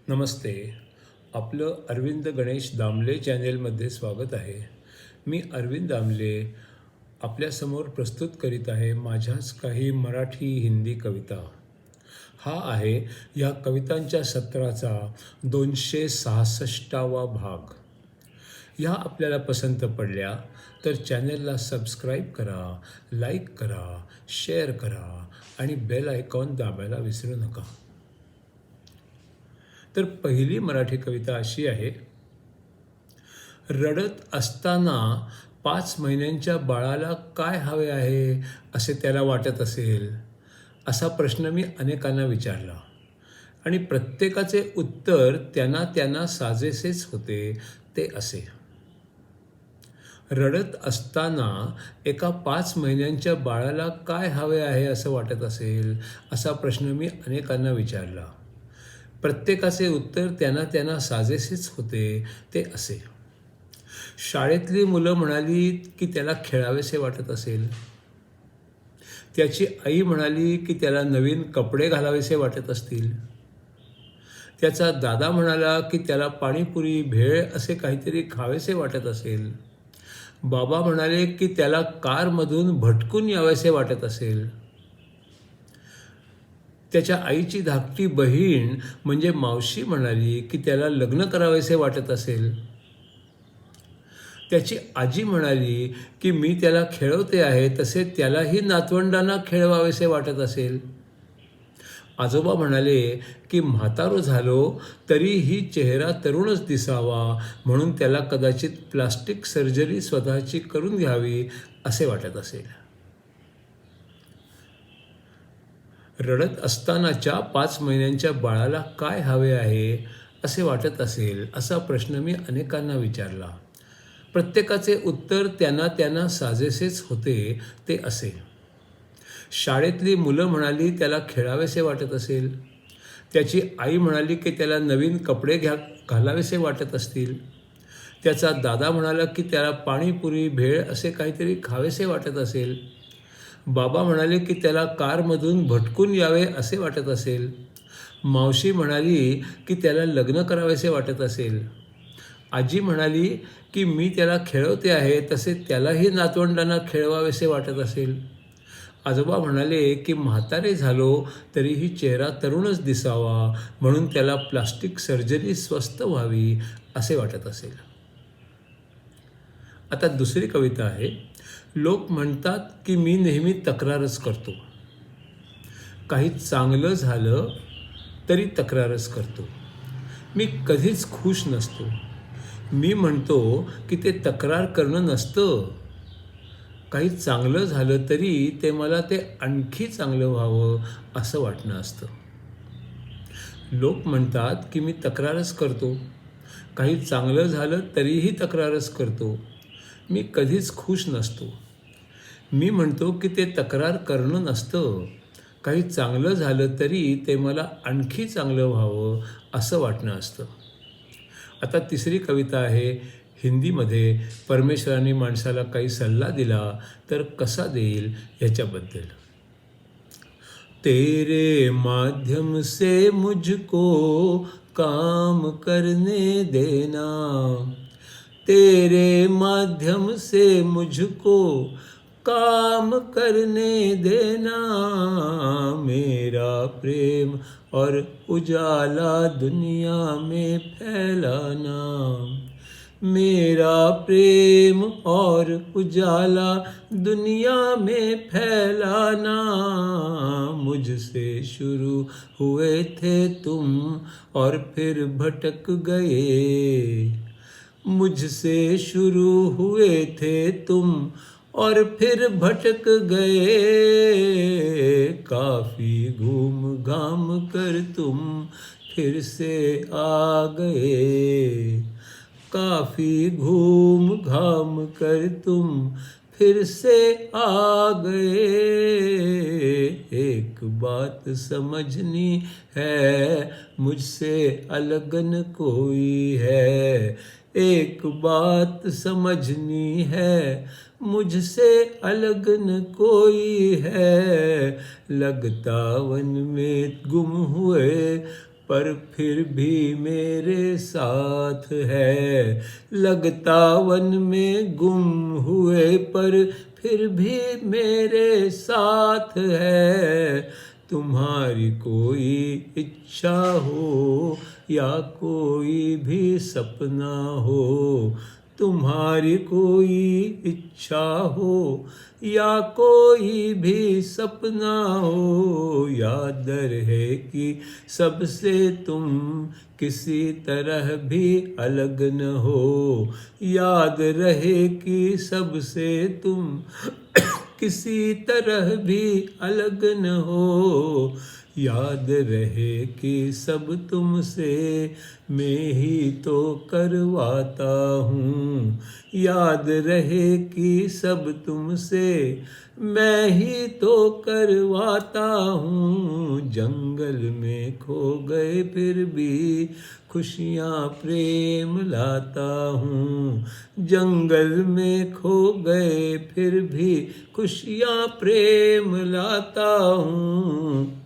नमस्ते. आपलं अरविंद गणेश दामले चॅनेलमध्ये स्वागत आहे. मी अरविंद दामले आपल्यासमोर प्रस्तुत करीत आहे माझ्याच काही मराठी हिंदी कविता. हा आहे या कवितांच्या सत्राचा 266वा भाग. ह्या आपल्याला पसंत पडल्या तर चॅनेलला सबस्क्राईब करा, लाईक करा, शेअर करा आणि बेल आयकॉन दाबायला विसरू नका. तर पहिली मराठी कविता अशी आहे. रडत असताना 5 महिन्यांच्या बाळाला काय हवे आहे असे त्याला वाटत असेल, असा प्रश्न मी अनेकांना विचारला आणि प्रत्येकाचे उत्तर त्यांना साजेसेच होते. ते असे. रडत असताना एका 5 महिन्यांच्या बाळाला काय हवे आहे असं वाटत असेल, असा प्रश्न मी अनेकांना विचारला. प्रत्येकाचे उत्तर त्यांना साजेसेच होते. ते असे. शाळेतली मुलं म्हणाली की त्याला खेळावेसे वाटत असेल. त्याची आई म्हणाली की त्याला नवीन कपडे घालावेसे वाटत असतील. त्याचा दादा म्हणाला की त्याला पाणीपुरी, भेळ असे काहीतरी खावेसे वाटत असेल. बाबा म्हणाले की त्याला कारमधून भटकून यावेसे वाटत असेल. त्याच्या आईची धाकटी बहीण म्हणजे मावशी म्हणाली की त्याला लग्न करावेसे वाटत असेल. त्याची आजी म्हणाली की मी त्याला खेळवते आहे तसे त्यालाही नातवंडांना खेळवावेसे वाटत असेल. आजोबा म्हणाले की म्हातारो झालो तरीही चेहरा तरुणच दिसावा म्हणून त्याला कदाचित प्लास्टिक सर्जरी स्वतःची करून घ्यावी असे वाटत असेल. रडत असतानाच्या 5 महिन्यांच्या बाळाला काय हवे आहे असे वाटत असेल, असा प्रश्न मी अनेकांना विचारला. प्रत्येकाचे उत्तर त्यांना साजेसेच होते. ते असे. शाळेतली मुलं म्हणाली त्याला खेळावेसे वाटत असेल. त्याची आई म्हणाली की त्याला नवीन कपडे घालावेसे वाटत असतील. त्याचा दादा म्हणाला की त्याला पाणीपुरी, भेळ असे काहीतरी खावेसे वाटत असेल. बाबा म्हणाले की त्याला कारमधून भटकून यावे असे वाटत असेल. मावशी म्हणाली की त्याला लग्न करावेसे वाटत असेल. आजी म्हणाली की मी त्याला खेळवते आहे तसे त्यालाही नातवंडांना खेळवावेसे वाटत असेल. आजोबा म्हणाले की म्हातारे झालो तरीही चेहरा तरुणच दिसावा म्हणून त्याला प्लास्टिक सर्जरी स्वस्त व्हावी असे वाटत असेल. आता दुसरी कविता आहे. लोक म्हणतात की मी नेहमी तक्रारच करतो. काही चांगलं झालं तरी तक्रारच करतो. मी कधीच खुश नसतो. मी म्हणतो की ते तक्रार करणं नसतं. काही चांगलं झालं तरी ते मला ते आणखी चांगलं व्हावं असं वाटणं असतं. लोक म्हणतात की मी तक्रारच करतो. काही चांगलं झालं तरीही तक्रारच करतो. मी कधीच खुश नसतो. मी म्हणतो की ते तक्रार करणं नसतं. काही चांगलं झालं तरी ते मला आणखी चांगलं व्हावं असं वाटणं असतं. आता तिसरी कविता आहे. हिंदीमध्ये परमेश्वराने माणसाला काही सल्ला दिला तर कसा देईल ह्याच्याबद्दल. तेरे माध्यम से मुझको काम करने देना. तेरे माध्यम से मुझको काम करने देना. मेरा प्रेम और उजाला दुनिया में फैलाना. मेरा प्रेम और उजाला दुनिया में फैलाना. मुझसे शुरू हुए थे तुम और फिर भटक गए. मुझसे शुरू हुए थे तुम और फिर भटक गए. काफी घूम घाम कर तुम फिर से आ गए. काफी घूम घाम कर तुम फिर से आ गए. एक बात समझनी है मुझसे अलग न कोई है. एक बात समझनी है मुझसे अलग न कोई है. लगता वन में गुम हुए पर फिर भी मेरे साथ है। लगता वन में गुम हुए पर फिर भी मेरे साथ है। तुम्हारी कोई इच्छा हो या कोई भी सपना हो, तुम्हारी कोई इच्छा हो या कोई भी सपना हो, याद रहे कि सबसे तुम किसी तरह भी अलग न हो। याद रहे कि सबसे तुम किसी तरह भी अलग न हो। याद रहे कि सब तुमसे मैं ही तो करवाता हूँ। याद रहे कि सब तुमसे मैं ही तो करवाता हूँ। जंगल में खो गए फिर भी खुशियाँ प्रेम लाता हूँ। जंगल में खो गए फिर भी खुशियाँ प्रेम लाता हूँ।